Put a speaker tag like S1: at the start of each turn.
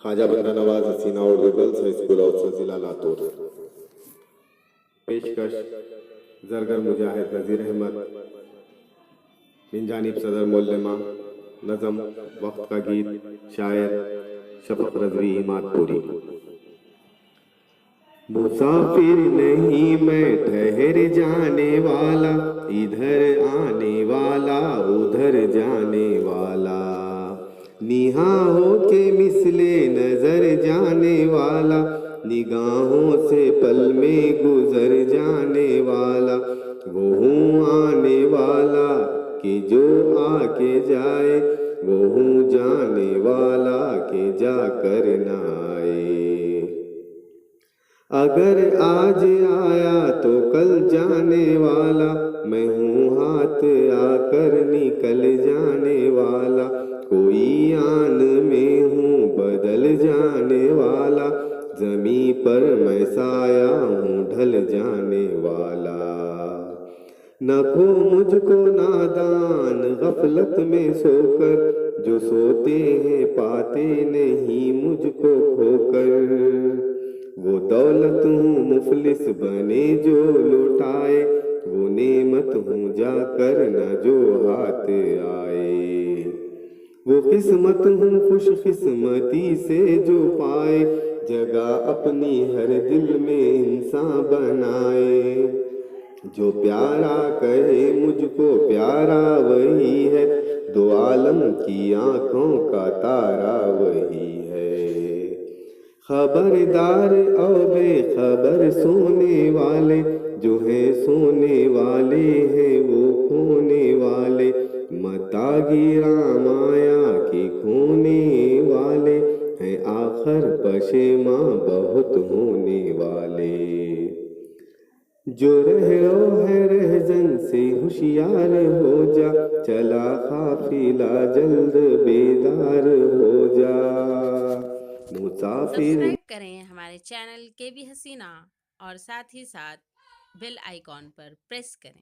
S1: ख्वाजा बंदा नवाज हसीना Urdu girls high school अफसर जिला लातूर। पेशकश जरगर मुजाहिद नज़ीर अहमद बिन जानिब सदर मोल्लमा। नज़म वक्त का गीत, शायर शफक रजवी इमादपुरी। मुसाफिर नहीं मैं ठहर जाने वाला, इधर आने वाला उधर जाने वाला, निगाहों के मिसले नजर जाने वाला, निगाहों से पल में गुजर जाने वाला, वो हूँ आने वाला कि जो आके जाए, वो हूँ जाने वाला कि जाकर ना आए। अगर आज आया तो कल जाने वाला, मैं हूँ हाथ आकर निकल जाने वाला, कोई आन में हूँ बदल जाने वाला, जमी पर मैं साया हूँ ढल जाने वाला। न खो मुझको नादान गफलत में सोकर, जो सोते हैं पाते नहीं मुझको खोकर, वो दौलत हूँ मुफलिस बने जो लुटाए, वो नेमत हूँ जाकर न जो हाथ आए, वो किस्मत हूँ खुश किस्मती से जो पाए, जगह अपनी हर दिल में इंसान बनाए, जो प्यारा कहे मुझको प्यारा वही है, दो आलम की आंखों का तारा वही है। खबरदार और बेखबर सोने वाले, जो है सोने वाले हैं वो खोने वाले, मता गिरा माया के खोने वाले हैं, आखिर पशेमा बहुत होने वाले। जो रहो है रहजन से होशियार हो जा, चला काफिला जल्द बेदार हो जा। मुसाफिर
S2: सब्सक्राइब करें हमारे चैनल केबी हसीना और साथ ही साथ बेल आइकॉन पर प्रेस करें।